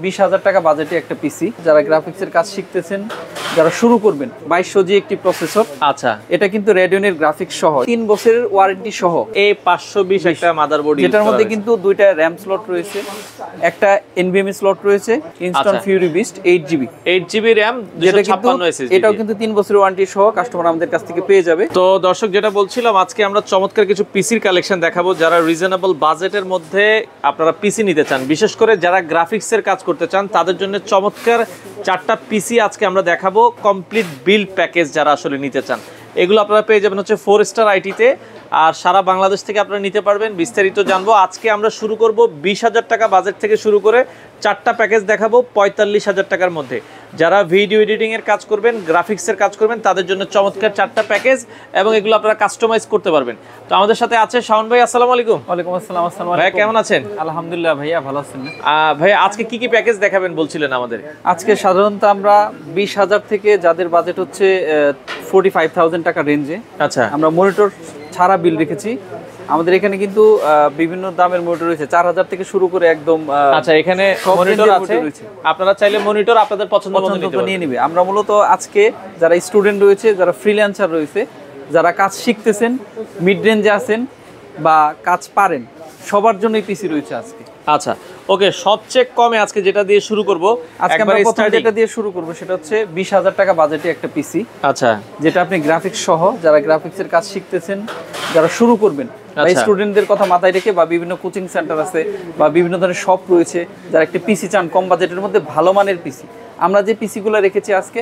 20,000 টাকা বাজেটে একটা পিসি, যারা গ্রাফিক্সের কাজ শিখতেছেন, যারা শুরু করবেন। 2200G একটি প্রসেসর। আচ্ছা, এটা কিন্তু রেডিয়নের গ্রাফিক্স সহ 3 বছরের ওয়ারেন্টি সহ A520 একটা মাদারবোর্ড, যেটার মধ্যে কিন্তু দুইটা র্যাম স্লট রয়েছে, একটা NVMe স্লট রয়েছে, Kingston Fury Beast 8GB RAM, 256 SSD। এটাও কিন্তু 3 বছরের ওয়ারেন্টি সহ কাস্টমার আমাদের কাছ থেকে পেয়ে যাবে। তো দর্শক, যেটা বলছিলাম, আজকে আমরা চমৎকার কিছু পিসির কালেকশন দেখাবো, যারা রিজনেবল বাজেটের মধ্যে আপনারা পিসি নিতে চান, বিশেষ করে যারা গ্রাফিক্সের কাজ করতে চান তাদের জন্য চমৎকার 4টা পিসি আজকে আমরা দেখাবো। কমপ্লিট বিল্ড প্যাকেজ যারা আসলে নিতে চান, এগুলো আপনারা পেয়ে যাবেন হচ্ছে 4 স্টার আইটিতে, আর সারা বাংলাদেশ থেকে আপনারা নিতে পারবেন। বিস্তারিত জানবো। আজকে আমরা শুরু করব 20,000 টাকা বাজেট থেকে শুরু করে 4টা প্যাকেজ দেখাবো 45,000 টাকার মধ্যে। যারা ভিডিও এডিটিং এর কাজ করবেন, গ্রাফিক্সের কাজ করবেন, তাদের জন্য চমৎকার 4টা প্যাকেজ, এবং এগুলো আপনারা কাস্টমাইজ করতে পারবেন। তো আমাদের সাথে আছে শাওন ভাই। আসসালামু আলাইকুম। ওয়ালাইকুম আসসালাম। আসসালামু আলাইকুম ভাই, কেমন আছেন? আলহামদুলিল্লাহ ভাইয়া, ভালো আছেন? ভাই, আজকে কি কি প্যাকেজ দেখাবেন বলছিলেন আমাদের? আজকে সাধারণত আমরা 20,000 থেকে, যাদের বাজেট হচ্ছে 45,000 টাকা রেঞ্জে, আচ্ছা, আমরা মনিটর ছাড়া বিল রেখেছি। আমাদের এখানে কিন্তু বিভিন্ন দামের মনিটর রয়েছে, 4,000 থেকে শুরু করে একদম। আচ্ছা, এখানে মনিটর আছে, আপনারা চাইলে মনিটর আপনাদের পছন্দ মতো নিয়ে নেবে। আমরা মূলত আজকে যারা স্টুডেন্ট রয়েছে, যারা ফ্রিল্যান্সার রয়েছে, যারা কাজ শিখতেছেন, মিড রেঞ্জে আছেন বা কাজ পারেন, সবার জন্যই পিসি রয়েছে আজকে। আচ্ছা, ওকে। সবচেয়ে কমে আজকে যেটা দিয়ে শুরু করব, আজকে আমরা প্রথমে যেটা দিয়ে শুরু করব সেটা হচ্ছে 20,000 টাকা বাজেটে একটা পিসি। আচ্ছা, যেটা আপনি গ্রাফিক্স সহ, যারা গ্রাফিক্সের কাজ শিখতেছেন, যারা শুরু করবেন, বা স্টুডেন্টদের কথা মাথায় রেখে, বা বিভিন্ন কোচিং সেন্টার আছে বা বিভিন্ন ধরনের শপ রয়েছে, যারা একটা পিসি চান কম বাজেটের মধ্যে, ভালো মানের পিসি। আমরা যে পিসিগুলো রেখেছি আজকে,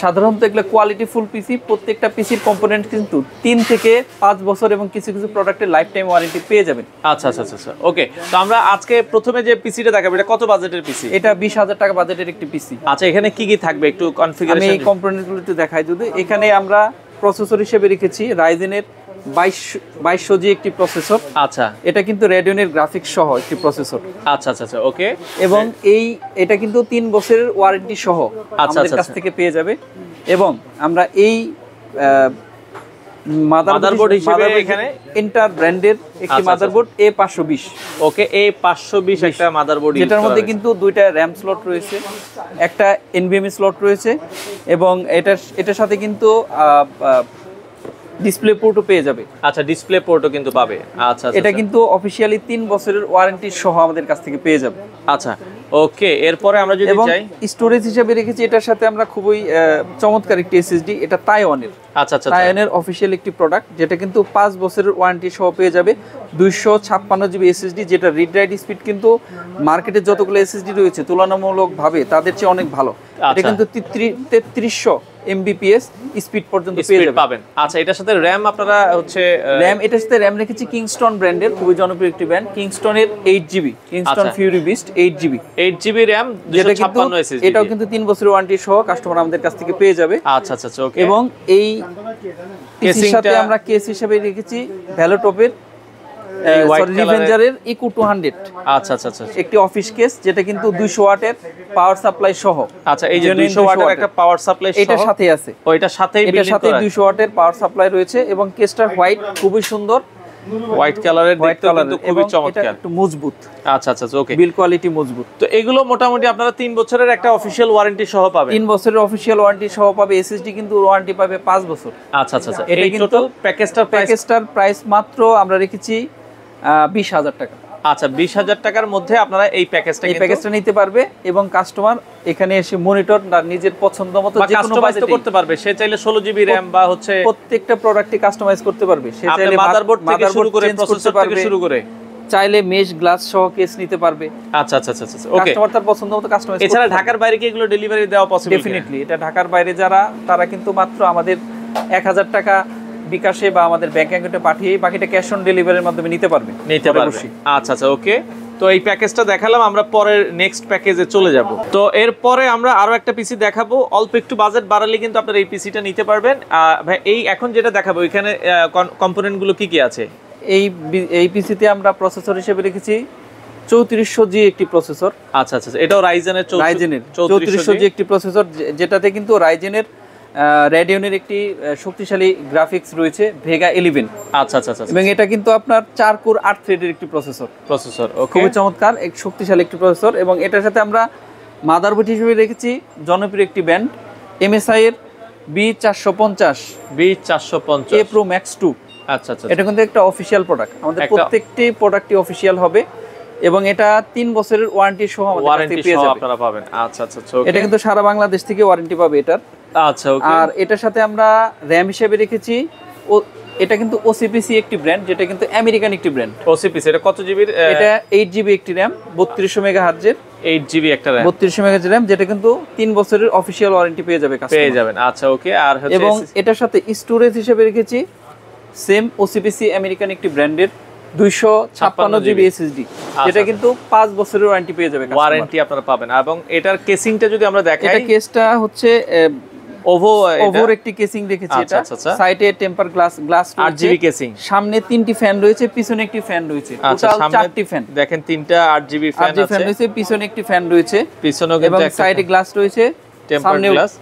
সাধারণত এগুলো কোয়ালিটি ফুল পিসি। প্রত্যেকটা পিসির কম্পোনেন্ট কিন্তু 3 থেকে 5 বছর এবং কিছু কিছু প্রোডাক্টের লাইফ টাইম ওয়ারেন্টি পেয়ে যাবেন। আচ্ছা আচ্ছা আচ্ছা, ওকে। তো আমরা আজকে প্রথমে যে পিসিটা দেখাবো, এটা কত বাজেটের পিসি? এটা 20,000 টাকা বাজেটের একটি পিসি। আচ্ছা, এখানে কি কি থাকবে একটু কনফিগারেশন? আমি এই কম্পোনেন্টগুলো একটু দেখাই। যদি এখানে আমরা প্রসেসর হিসেবে রেখেছি রাইজেনের 2200G একটি প্রসেসর। আচ্ছা, এটা কিন্তু রেডিয়নের গ্রাফিক্স সহ একটি প্রসেসর। আচ্ছা আচ্ছা আচ্ছা, ওকে। এবং এটা কিন্তু 3 বছরের ওয়ারেন্টি সহ আমাদের কাছ থেকে পেয়ে যাবে। এবং আমরা এই মাদারবোর্ড হিসেবে এখানে এন্টার ব্র্যান্ডের একটি মাদারবোর্ড A520। ওকে, A520 একটা মাদারবোর্ড, যেটার মধ্যে কিন্তু দুইটা র্যাম স্লট রয়েছে, একটা NVMe স্লট রয়েছে, এবং এটার সাথে কিন্তু ডিসপ্লে পোর্টও পেয়ে যাবে। আচ্ছা, ডিসপ্লে পোর্টও কিন্তু পাবে। আচ্ছা, এটা কিন্তু অফিশিয়ালি 3 বছরের ওয়ারেন্টি সহ আমাদের কাছ থেকে পেয়ে যাবে। আচ্ছা, ওকে। এরপরে আমরা যদি চাই, স্টোরেজ হিসেবে রেখেছি এটার সাথে আমরা খুবই চমৎকার একটি SSD। এটা তাইওয়ানের। আচ্ছা আচ্ছা, তাইওয়ানের অফিশিয়াল একটি প্রোডাক্ট, যেটা কিন্তু 5 বছরের ওয়ারেন্টি সহ পেয়ে যাবে। 256GB SSD, যেটা রিড রাইট স্পিড কিন্তু মার্কেটে যতগুলো SSD রয়েছে তুলনামূলকভাবে তাদের চেয়ে অনেক ভালো। এটা কিন্তু 3300 Mbps স্পিড পর্যন্ত পেয়ে যাবেন। আচ্ছা, এটার সাথে র‍্যাম আপনারা হচ্ছে এটার সাথে র‍্যাম রেখেছি কিংস্টন ব্র্যান্ডের, খুবই জনপ্রিয় একটি ব্র্যান্ড, কিংস্টনের 8GB, Kingston Fury Beast 8GB RAM, 256 SSD। এটাও কিন্তু 3 বছরের ওয়ারেন্টি সহ কাস্টমার আমাদের কাছ থেকে পেয়ে যাবে। আচ্ছা আচ্ছা, ওকে। এবং এই পিসির সাথে আমরা কেস হিসেবে রেখেছি ভ্যালোটপের রিভেঞ্জারের ইকো 200। আচ্ছা আচ্ছা আচ্ছা, একটি অফিস কেস, যেটা কিন্তু 200 ওয়াটের পাওয়ার সাপ্লাই সহ। আচ্ছা, এই যে 200 ওয়াটের একটা পাওয়ার সাপ্লাই সহ এটার সাথে আছে। এটার সাথেই 200 ওয়াটের পাওয়ার সাপ্লাই রয়েছে, এবং কেসটার হোয়াইট খুবই সুন্দর, হোয়াইট কালারের, দেখতে কিন্তু খুবই চমৎকার, একটু মজবুত। আচ্ছা আচ্ছা, ওকে। বিল কোয়ালিটি মজবুত। তো এগুলো মোটামুটি আপনারা 3 বছরের একটা অফিশিয়াল ওয়ারেন্টি সহ পাবেন। 3 বছরের অফিশিয়াল ওয়ারেন্টি সহ পাবে। SSD কিন্তু ওয়ারেন্টি পাবে 5 বছর। আচ্ছা আচ্ছা আচ্ছা, এটা কিন্তু প্যাকেজটার প্রাইস মাত্র আমরা রেখেছি 20,000 টাকা। আচ্ছা, 20,000 টাকার মধ্যে আপনারা এই প্যাকেজটা নিতে পারবে, এবং কাস্টমার এখানে এসে মনিটর নিজের পছন্দ মতো যে কোনো বাজেটে করতে পারবে। সে চাইলে 16GB র‍্যাম বা হচ্ছে প্রত্যেকটা প্রোডাক্টে কাস্টমাইজ করতে পারবে। সে চাইলে মাদারবোর্ড থেকে শুরু করে প্রসেসর থেকে শুরু করে, চাইলে মেশ গ্লাস সহ কেস নিতে পারবে। আচ্ছা আচ্ছা আচ্ছা, ওকে। কাস্টমার তার পছন্দ মতো কাস্টমাইজ। এছাড়া ঢাকার বাইরে কি এগুলো ডেলিভারি দেওয়া পসিবল? ডেফিনেটলি। এটা ঢাকার বাইরে যারা, তারা কিন্তু মাত্র আমাদের 1,000 টাকা বিকাশে বা আমাদের ব্যাংক অ্যাকাউন্টে পাঠিয়ে বাকিটা ক্যাশ অন ডেলিভারির মাধ্যমে নিতে পারবে। আচ্ছা আচ্ছা, ওকে। তো এই প্যাকেজটা দেখালাম, আমরা পরের নেক্সট প্যাকেজে চলে যাব। তো এরপরে আমরা আরো একটা পিসি দেখাবো। অল্প একটু বাজেট বাড়ালে কিন্তু আপনারা এই পিসিটা নিতে পারবেন। ভাই, এই এখন যেটা দেখাবো এখানে কম্পোনেন্টগুলো কি কি আছে? এই পিসিতে আমরা প্রসেসর হিসেবে রেখেছি 3400G একটি প্রসেসর। আচ্ছা আচ্ছা, এটাও রাইজেনের 3400G একটি প্রসেসর, যেটাতে কিন্তু রাইজেনের রেডিয়নের একটি শক্তিশালী গ্রাফিক্স রয়েছে, ভেগা 11। আচ্ছা আচ্ছা আচ্ছা, এবং এটা কিন্তু আপনার 4 কোর 8 থ্রেডের একটি প্রসেসর। ওকে, খুবই চমৎকার, এক শক্তিশালী একটি প্রসেসর। এবং এটার সাথে আমরা মাদারবোর্ড হিসেবে রেখেছি জনপ্রিয় একটি ব্র্যান্ড MSI এর B450 B450 A Pro Max 2। আচ্ছা আচ্ছা এটা কিন্তু একটা অফিশিয়াল প্রোডাক্ট, আমাদের একটা- প্রত্যেকটি প্রোডাক্টই অফিশিয়াল হবে এবং এটা 3 বছরের ওয়ারেন্টি সহ আমাদের কাছ ওয়ারেন্টি থেকে পেয়ে সহ যাবে। আপনারা পাবেন। আচ্ছা আচ্ছা আচ্ছা এটা কিন্তু সারা বাংলাদেশ থেকে ওয়ারেন্টি পাবে এটার। আচ্ছা ওকে। আর এটার সাথে আমরা RAM হিসেবে রেখেছি এটা কিন্তু OCPC একটি ব্র্যান্ড, যেটা কিন্তু আমেরিকান একটি ব্র্যান্ড। ওসিপিসি এটা কত জিবির? এটা 8GB একটি RAM, 3200 মেগাহার্জের 8GB একটা RAM 3200 মেগাহার্জের RAM, যেটা কিন্তু 3 বছরের অফিশিয়াল ওয়ারেন্টি পেয়ে যাবে কাস্টমার। পেয়ে যাবেন। আচ্ছা ওকে। আর হচ্ছে এবং এটার সাথে স্টোরেজ হিসেবে রেখেছি সেম OCPC আমেরিকান একটি ব্র্যান্ডের 256GB SSD, যেটা কিন্তু 5 বছরের ওয়ারেন্টি পেয়ে যাবে কাস্টমার। ওয়ারেন্টি আপনারা পাবেন। এবং এটার কেসিংটা যদি আমরা দেখাই, এটা কেসটা হচ্ছে ওভোর একটি কেসিং রেখেছি। আচ্ছা, এটা আচ্ছা, আচ্ছা। সাইডে টেম্পার গ্লাস 8GB কেসিং, সামনে 3টি ফ্যান রয়েছে, পিছনে একটি ফ্যান রয়েছে, আচ্ছা টোটাল সামনে 4টি ফ্যান। দেখেন 3টা 8GB ফ্যান 8টি ফ্যান আছে, রয়েছে, পিছনে একটি ফ্যান রয়েছে পিছনেও এবং কিন্তু একটা সাইডে গ্লাস রয়েছে, টেম্পার সামনেও গ্লাস।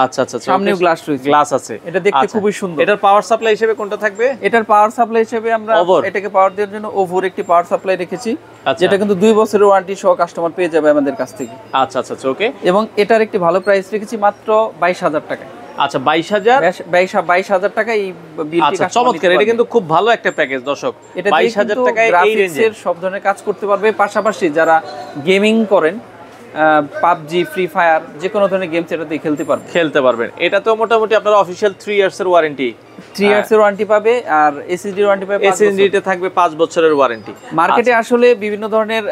আচ্ছা আচ্ছা আচ্ছা, সামনেও গ্লাস রয়েছে, গ্লাস আছে। এটা দেখতে আচ্ছা, খুবই সুন্দর। এটার পাওয়ার সাপ্লাই হিসেবে কোনটা থাকবে? এটার পাওয়ার সাপ্লাই হিসেবে আমরা Over? এটাকে পাওয়ার দেওয়ার জন্য ওভোর একটি পাওয়ার সাপ্লাই রেখেছি, আচ্ছা। যেটা কিন্তু 2 বছরের ওয়ারেন্টি সহ কাস্টমার পেয়ে যাবে আমাদের কাছ থেকে। আচ্ছা আচ্ছা আচ্ছা ওকে। এবং এটার একটি ভালো প্রাইস রেখেছি মাত্র 22,000 টাকায়। আচ্ছা 22,000। 22,000 টাকা এই বিলটি আচ্ছা কাস্টমার চমৎকার, নিতে এটা পারবে। কিন্তু খুব ভালো একটা প্যাকেজ দর্শক। এটা 22,000 টাকায় এই গ্রাফিক্স রেঞ্জে এর সব ধরনের কাজ করতে পারবে, পাশাপাশি যারা গেমিং করেন পাবজি, ফ্রি ফায়ার, যে কোনো ধরনের গেমস এটাতে খেলতে পারবে। খেলতে পারবেন। এটা তো মোটামুটি আপনারা অফিশিয়াল 3 ইয়ার্স এর ওয়ারেন্টি, 3 ইয়ার্স এর ওয়ারেন্টি পাবে, আর এসএসডি ওয়ারেন্টি পাবে 5 এসএসডি বছর। তে থাকবে 5 বছরের ওয়ারেন্টি। মার্কেটে আসলে বিভিন্ন ধরনের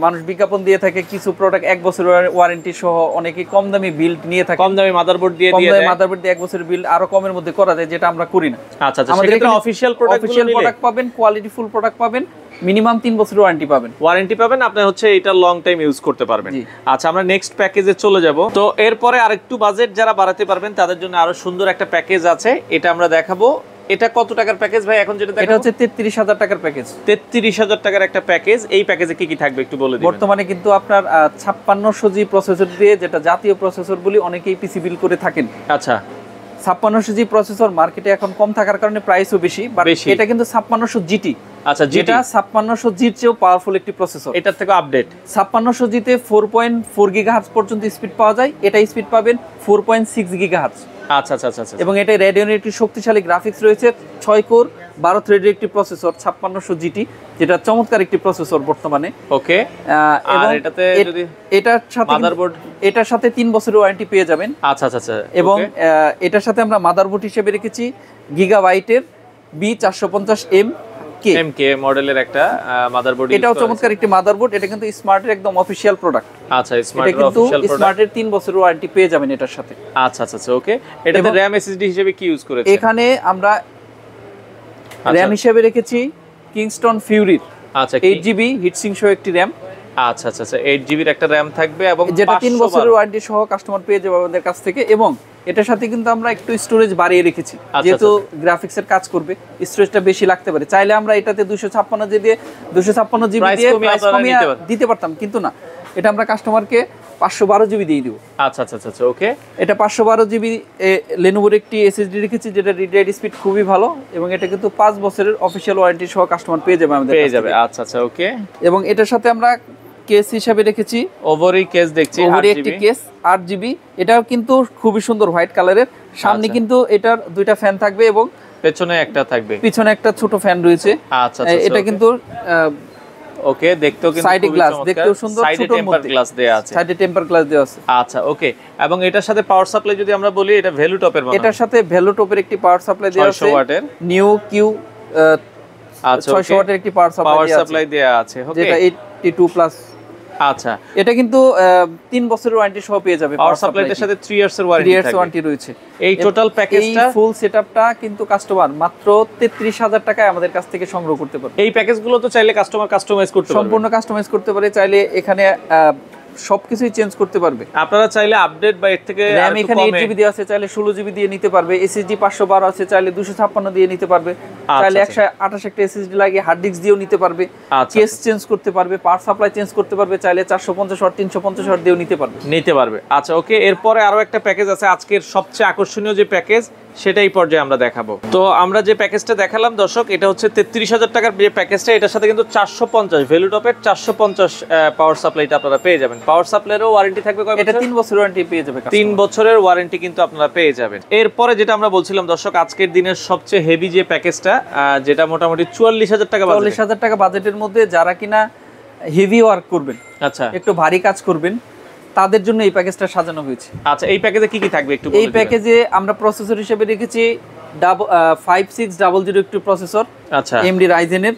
মানুষ বিজ্ঞাপন দিয়ে থাকে, কিছু প্রোডাক্ট 1 বছরের ওয়ারেন্টি সহ, অনেকে কম দামি বিল্ড নিয়ে থাকে, কম দামি মাদারবোর্ড দিয়ে কম দিয়ে দামি দেয়। মাদারবোর্ড দিয়ে 1 বছরের বিল্ড আরো কমের মধ্যে করা যায়, যেটা আমরা করি না। আচ্ছা আচ্ছা, আমাদের সেক্ষেত্রে এখানে অফিশিয়াল প্রোডাক্টগুলো অফিশিয়াল নিলে প্রোডাক্ট পাবেন, কোয়ালিটি ফুল প্রোডাক্ট পাবেন, মিনিমাম 3 বছরের ওয়ারেন্টি পাবেন। ওয়ারেন্টি পাবেন, আপনি হচ্ছে এটা লং টাইম ইউজ করতে পারবেন। জি। আচ্ছা আমরা নেক্সট প্যাকেজে চলে যাব। তো এরপরে আরেকটু বাজেট যারা বাড়াতে পারবেন তাদের জন্য আরো সুন্দর একটা প্যাকেজ আছে, এটা আমরা দেখাবো। এটা কত টাকার প্যাকেজ ভাই এখন যেটা এটা দেখাবো? হচ্ছে 33,000 টাকার প্যাকেজ। 33,000 টাকার একটা প্যাকেজ। এই প্যাকেজে কি কি থাকবে একটু বলে দিবেন। বর্তমানে কিন্তু আপনার 5600G প্রসেসর দিয়ে, যেটা জাতীয় প্রসেসর বলি, অনেকেই পিসি বিল করে থাকেন। আচ্ছা 5600G প্রসেসর মার্কেটে এখন কম থাকার কারণে প্রাইসও বেশি, বাট বেশি। এটা কিন্তু 5600GT, আচ্ছা, যেটা 5600G-র চেয়েও পাওয়ারফুল একটি প্রসেসর। এটার থেকে আপডেট 5600G-তে 4.4 গিগাহার্টজ পর্যন্ত স্পিড পাওয়া যায়, এটা স্পিড পাবেন 4.6 গিগাহার্টজ। আচ্ছা আচ্ছা আচ্ছা আচ্ছা। এবং এটা রেডিয়নের একটি শক্তিশালী গ্রাফিক্স রয়েছে, 6 কোর 12 থ্রেডের একটি প্রসেসর 5600GT, যেটা চমৎকার একটি প্রসেসর বর্তমানে। ওকে। এবং আর এটাতে যদি এটার সাথে মাদারবোর্ড, এটার সাথে 3 বছরের ওয়ারেন্টি পেয়ে যাবেন। আচ্ছা আচ্ছা আচ্ছা। এবং okay, এটার সাথে আমরা মাদারবোর্ড হিসেবে রেখেছি গিগাবাইটের B450MK MK মডেলের একটা মাদারবোর্ড। এটাও চমৎকার একটি মাদারবোর্ড, এটা কিন্তু স্মার্টের একদম অফিশিয়াল প্রোডাক্ট। আচ্ছা এটা স্মার্টের কিন্তু অফিশিয়াল প্রোডাক্ট। স্মার্টের 3 বছরের ওয়ারেন্টি পেয়ে যাবেন এটার সাথে। আচ্ছা আচ্ছা আচ্ছা ওকে। এটাতে RAM SSD হিসেবে কি ইউজ করেছেন? এখানে আমরা আচ্ছা। RAM হিসেবে রেখেছি কিংস্টন ফিউরির আচ্ছা 8GB হিটসিং সহ একটি RAM, আচ্ছা আচ্ছা আচ্ছা 8GB র একটা RAM থাকবে এবং যেটা 3 512 বছরের ওয়ারেন্টি সহ কাস্টমার পেয়ে যাবে আমাদের কাছ থেকে। এবং এটার সাথে কিন্তু আমরা একটু স্টোরেজ বাড়িয়ে রেখেছি, যেহেতু গ্রাফিক্সের কাজ করবে, স্টোরেজটা বেশি লাগতে পারে। চাইলে আমরা এটাতে 256GB দিয়ে 256GB দিয়ে প্রাইস কমিয়ে দিতে পারতাম, কিন্তু না, এটা আমরা কাস্টমারকে 512GB দিয়ে দিব। আচ্ছা আচ্ছা আচ্ছা ওকে। এটা 512GB লেনোভোর একটি এসএসডি রেখেছি, যেটা রিড রাইট স্পিড খুবই ভালো, এবং এটা কিন্তু 5 বছরের অফিশিয়াল ওয়ারেন্টি সহ কাস্টমার পেয়ে যাবে আমাদের পেয়ে কাছ যাবে। থেকে। আচ্ছা আচ্ছা ওকে। এবং এটার সাথে আমরা কেস হিসাবে রেখেছি ওভারই কেস দেখছি, ওভারে একটি কেস 8GB, এটাও কিন্তু খুবই সুন্দর হোয়াইট কালারের। সামনে আচ্ছা। কিন্তু এটার 2টা ফ্যান থাকবে এবং পেছনে একটা থাকবে, পিছনে একটা ছোট ফ্যান রয়েছে। আচ্ছা আচ্ছা এটা কিন্তু ওকে, দেখতেও কিন্তু সাইডে খুবই গ্লাস, চমৎকার। দেখতেও সুন্দর, সাইডে ছোটর টেম্পার মধ্যে গ্লাস দেয়া আছে, সাইডে টেম্পার গ্লাস দেওয়া আছে। আচ্ছা ওকে। এবং এটার সাথে পাওয়ার সাপ্লাই যদি আমরা বলি, এটা ভ্যালু টপের বানানো, এটার সাথে ভ্যালুটপের একটি পাওয়ার সাপ্লাই দেওয়া আছে 600 ওয়াটের নিউ কিউ আচ্ছা 600 ওয়াটের একটি পাওয়ার পাওয়ার সাপ্লাই সাপ্লাই দেয়া আছে ওকে। যেটা 82 প্লাস। আচ্ছা এটা কিন্তু 3 বছরের ওয়ারেন্টি সহ পেয়ে যাবে। পাওয়ার সাপ্লাইটার সাথে 3 ইয়ার্স এর 3 ওয়ারেন্টি ইয়ার্স থাকবে। ওয়ারেন্টি রয়েছে। এই টোটাল প্যাকেজটা, এই ফুল সেটআপটা কিন্তু কাস্টমার মাত্র 33,000 টাকায় আমাদের কাছ থেকে সংগ্রহ করতে পারবে। এই প্যাকেজগুলো তো চাইলে কাস্টমার কাস্টমাইজ করতে পারবে, সম্পূর্ণ কাস্টমাইজ করতে পারে, চাইলে এখানে সবকিছুই চেঞ্জ করতে পারবে। আপনারা চাইলে আপডেট বা এর থেকে RAM এখানে 8GB দেওয়া আছে, চাইলে 16GB দিয়ে নিতে পারবে। SSD 512 আছে, চাইলে 256 দিয়ে নিতে পারবে। চাইলে 128 একটা SSD লাগিয়ে হার্ড ডিস্ক দিয়েও নিতে পারবে। কেস চেঞ্জ করতে পারবে, পাওয়ার সাপ্লাই চেঞ্জ করতে পারবে, চাইলে 450 ওয়াট 350 ওয়াট দিয়েও নিতে পারবে। নিতে পারবে। আচ্ছা ওকে। এরপরে আরো একটা প্যাকেজ আছে, আজকের সবচেয়ে আকর্ষণীয় যে প্যাকেজ, সেটাই পর্যায়ে আমরা দেখাবো। তো আমরা যে প্যাকেজটা দেখালাম দর্শক, এটা হচ্ছে 33,000 টাকার যে প্যাকেজটা, এটার সাথে কিন্তু 450 ভ্যালুটপের 450 পাওয়ার সাপ্লাইটা আপনারা পেয়ে যাবেন। পাওয়ার সাপ্লাইয়েরও ওয়ারেন্টি থাকবে কয় বছর? এটা 3 বছরের ওয়ারেন্টি পেয়ে যাবে, 3 বছরের ওয়ারেন্টি কিন্তু আপনারা পেয়ে যাবেন। এরপরে যেটা আমরা বলছিলাম দর্শক, আজকের দিনের সবচেয়ে হেভি যে প্যাকেজটা, যেটা মোটামুটি 44,000 টাকা, 44,000 টাকা বাজেটের মধ্যে যারা কিনা হেভি ওয়ার্ক করবেন, আচ্ছা একটু ভারী কাজ করবেন, তাদের জন্য এই প্যাকেজটা সাজানো হয়েছে। আচ্ছা, এই প্যাকেজে কি কি থাকবে একটু বলে এই দিবেন? প্যাকেজে আমরা প্রসেসর হিসেবে রেখেছি 5600 একটি প্রসেসর, আচ্ছা AMD রাইজেনের,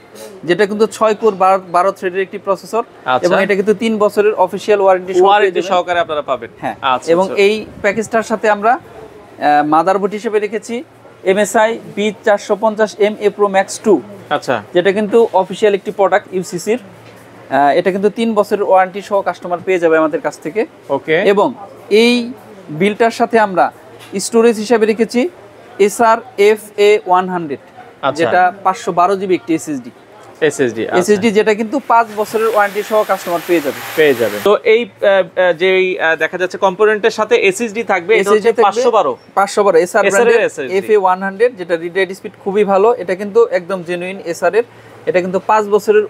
যেটা কিন্তু 6 কোর 12 থ্রেডের একটি প্রসেসর, আচ্ছা। এবং এটা কিন্তু 3 বছরের অফিশিয়াল ওয়ারেন্টি সহকারে আপনারা পাবেন। হ্যাঁ, আচ্ছা, এবং আচ্ছা। এই প্যাকেজটার সাথে আমরা মাদারবোর্ড হিসেবে রেখেছি MSI B450M A Pro Max 2, আচ্ছা যেটা কিন্তু অফিশিয়াল একটি প্রোডাক্ট ইউসিসির। এটা কিন্তু 3 বছরের ওয়ারেন্টি সহ কাস্টমার পেয়ে যাবে আমাদের কাছ থেকে। ওকে, এবং এই বিলটার সাথে আমরা স্টোরেজ হিসেবে রেখেছি SRFA100, আচ্ছা। যেটা 512 জিবি একটি এসএসডি, SSD যেটা কিন্তু 5 বছরের ওয়ারেন্টি সহ কাস্টমার পেয়ে যাবে। তো এই যে দেখা যাচ্ছে কম্পোনেন্টের সাথে এসএসডি থাকবে, এটা হচ্ছে 512 এসআর ব্র্যান্ডের FA100, যেটা রিড রাইট স্পিড খুবই ভালো। এটা কিন্তু একদম জেনুইন এসআর এর, এটা কিন্তু 5 বছরের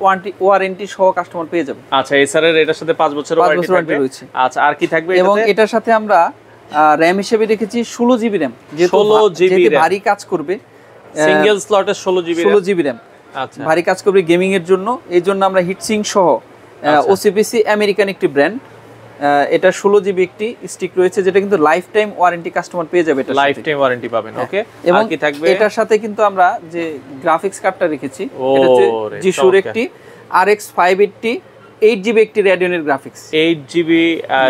ওয়ারেন্টি সহ কাস্টমার পেয়ে যাবে। আচ্ছা, এসআর এর এটার সাথে 5 বছরের ওয়ারেন্টি রয়েছে। আচ্ছা, আর কি থাকবে? এবং এটার সাথে আমরা র‍্যাম হিসেবে রেখেছি 16 জিবি র‍্যাম, যেহেতু ভারী কাজ করবে, সিঙ্গেল স্লটের 16 জিবি র‍্যাম, আচ্ছা ভারী কাজ করবে গেমিং এর জন্য। এই জন্য আমরা হিটসিং সহ OCPC আমেরিকান একটি ব্র্যান্ড, এটা 16 জিবি একটি স্টিক রয়েছে, যেটা কিন্তু লাইফ টাইম ওয়ারেন্টি কাস্টমার পেয়ে যাবে। এটা লাইফ টাইম ওয়ারেন্টি পাবেন। ওকে, এবং আর কি থাকবে? এটার সাথে কিন্তু আমরা যে গ্রাফিক্স কার্ডটা রেখেছি, এটা হচ্ছে জিশুর একটি RX 580 8GB একটি রেডিয়নের গ্রাফিক্স, 8GB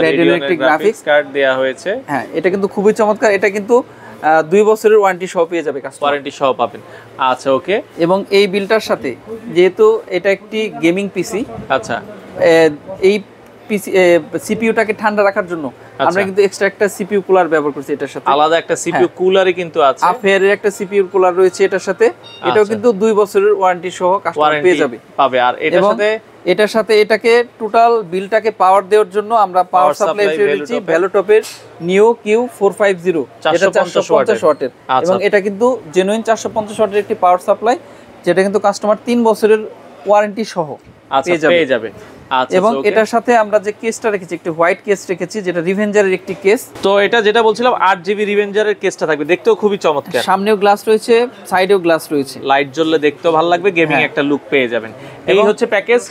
রেডিয়নের একটি গ্রাফিক্স কার্ড দেয়া হয়েছে। হ্যাঁ, এটা কিন্তু খুবই চমৎকার। এটা কিন্তু 2 বছরের ওয়ারেন্টি সহ পেয়ে যাবে কাস্টমার, ওয়ারেন্টি সহ পাবেন। আচ্ছা, ওকে। এবং এই বিলটার সাথে যেহেতু এটা একটি গেমিং পিসি, আচ্ছা, এই পিসি সিপিইউটাকে ঠান্ডা রাখার জন্য আমরা কিন্তু এক্সট্রা একটা সিপিইউ কুলার ব্যবহার করছি এটার সাথে। আলাদা একটা সিপিইউ কুলারই কিন্তু আছে, আফেয়ারের একটা সিপিইউ কুলার রয়েছে এটার সাথে। এটাও কিন্তু 2 বছরের ওয়ারেন্টি সহ কাস্টমার পেয়ে যাবে। আর এটার সাথে এটাকে টোটাল বিলটাকে পাওয়ার দেওয়ার জন্য আমরা পাওয়ার সাপ্লাই দিয়েছি ভ্যালুটপের নিও Q450, এটা 450 ওয়াটের, এবং এটা কিন্তু জেনুইন 450 ওয়াটের একটি পাওয়ার সাপ্লাই, যেটা কিন্তু কাস্টমার 3 বছরের ওয়ারেন্টি সহ পেয়ে যাবে। আচ্ছা, এবং এটার সাথে আমরা যে কেসটা রেখেছি, একটি হোয়াইট কেস রেখেছি, যেটা রিভেঞ্জারের একটি কেস। তো এটা যেটা বলছিলাম 8GB রিভেঞ্জারের কেসটা থাকবে, দেখতেও খুবই চমৎকার। সামনেও গ্লাস রয়েছে, সাইডেও গ্লাস রয়েছে, লাইট জ্বললে দেখতেও ভালো লাগবে, গেমিং একটা লুক পেয়ে যাবেন। এই হচ্ছে প্যাকেজ।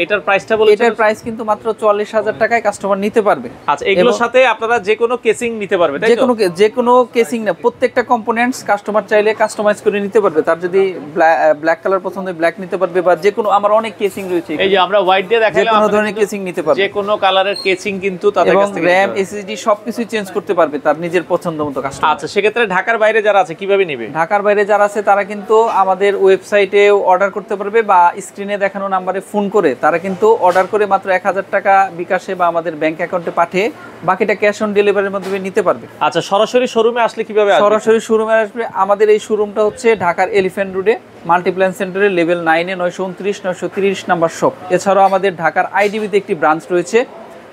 এটার প্রাইসটা বলেছেন? এটার প্রাইস কিন্তু মাত্র 44,000 টাকায় কাস্টমার নিতে পারবে। আচ্ছা, এগুলোর সাথে আপনারা যে কোনো কেসিং নিতে পারবে, তাই তো? যে কোনো কেসিং না, প্রত্যেকটা কম্পোনেন্টস কাস্টমার চাইলে কাস্টমাইজ করে নিতে পারবে। তার যদি ব্ল্যাক কালার পছন্দ হয় ব্ল্যাক নিতে পারবে, বা যে কোনো, আমার অনেক কেসিং রয়েছে, এই যে আমরা হোয়াইট দিয়ে দেখাইলাম, যে কোনো ধরনের কেসিং নিতে পারবে, যে কোনো কালারের কেসিং কিন্তু তাদের কাছ থেকে র‍্যাম এসএসডি সবকিছু চেঞ্জ করতে পারবে তার নিজের পছন্দ মতো কাস্টমার। আচ্ছা, সেক্ষেত্রে ঢাকার বাইরে যারা আছে কিভাবে নেবে? ঢাকার বাইরে যারা আছে তারা কিন্তু আমাদের ওয়েবসাইটে অর্ডার করতে পারবে, বা স্ক্রিনে দেখানো নাম্বারে ফোন করে তারা কিন্তু অর্ডার করে মাত্র 1000 টাকা বিকাশে বা আমাদের ব্যাংক অ্যাকাউন্টে পাঠিয়ে বাকিটা ক্যাশ অন ডেলিভারির মাধ্যমে নিতে পারবে। আচ্ছা, সরাসরি শোরুমে আসলে কিভাবে আসবে? সরাসরি শোরুমে আসবে। আমাদের এই শোরুমটা হচ্ছে ঢাকার এলিফ্যান্ট রোডে মাল্টিপ্ল্যান সেন্টারের লেভেল 9-এ 929 930 নাম্বার শপ। এছাড়াও আমাদের ঢাকার আইডিবিতে একটি ব্রাঞ্চ রয়েছে,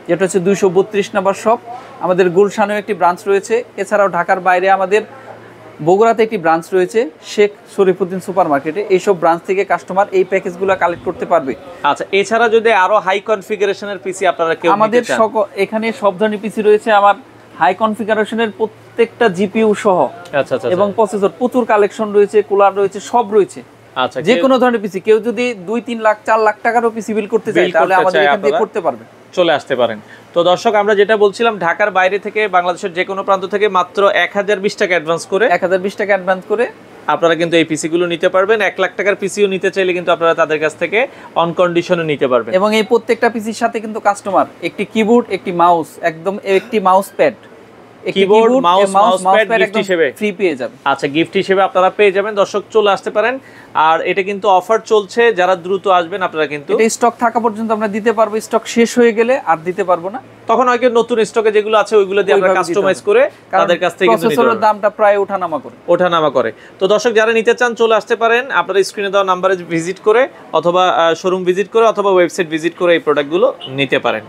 যেটা হচ্ছে 232 নাম্বার শপ। আমাদের গুলশানেও একটি ব্রাঞ্চ রয়েছে। এছাড়াও ঢাকার বাইরে আমাদের বগুড়াতে একটি ব্রাঞ্চ রয়েছে, শেখ শরীফুদ্দিন সুপার মার্কেটে। এইসব ব্রাঞ্চ থেকে কাস্টমার এই প্যাকেজগুলো কালেক্ট করতে পারবে। আচ্ছা, এছাড়া যদি আরো হাই কনফিগারেশনের পিসি আপনারা কেউ আমাদের এখানে সব ধরনের পিসি রয়েছে। আমার হাই কনফিগারেশনের প্রত্যেকটা জিপিইউ সহ, আচ্ছা, এবং প্রসেসর প্রচুর কালেকশন রয়েছে, কুলার রয়েছে, সব রয়েছে। আচ্ছা, যে কোনো ধরনের পিসি, কেউ যদি 2-3 লাখ 4 লাখ টাকারও পিসি বিল করতে চায় তাহলে আমাদের এখান থেকে করতে পারবে, চলে আসতে পারেন। তো দর্শক, আমরা যেটা বলছিলাম, ঢাকার বাইরে থেকে বাংলাদেশের যে কোনো প্রান্ত থেকে মাত্র 1020 টাকা অ্যাডভান্স করে 1020 টাকা অ্যাডভান্স করে আপনারা কিন্তু এই পিসি গুলো নিতে পারবেন। 1 লাখ টাকার পিসিও নিতে চাইলে কিন্তু আপনারা তাদের কাছ থেকে অন কন্ডিশনে নিতে পারবেন। এবং এই প্রত্যেকটা পিসির সাথে কিন্তু কাস্টমার একটি কিবোর্ড, একটি মাউস, একদম একটি mouse pad, keyboard, mouse pad gift হিসেবে ফ্রি পেয়ে যাবেন। আচ্ছা, গিফট হিসেবে আপনারা পেয়ে যাবেন। দর্শক, চলে আসতে পারেন। আর এটা কিন্তু অফার চলছে, যারা দ্রুত আসবেন আপনারা কিন্তু এটা স্টক থাকা পর্যন্ত আমরা দিতে পারবো, স্টক শেষ হয়ে গেলে আর দিতে পারবো না। তখন হয়তো নতুন স্টকে যেগুলো আছে ওইগুলো দিয়ে আমরা কাস্টমাইজ করে তাদের কাছ থেকে কিন্তু প্রসেসরের দামটা প্রায় ওঠানামা করে। তো দর্শক, যারা নিতে চান চলে আসতে পারেন। আপনারা স্ক্রিনে দেওয়া নাম্বারে ভিজিট করে, অথবা শোরুম ভিজিট করে, অথবা ওয়েবসাইট ভিজিট করে এই প্রোডাক্টগুলো নিতে পারেন।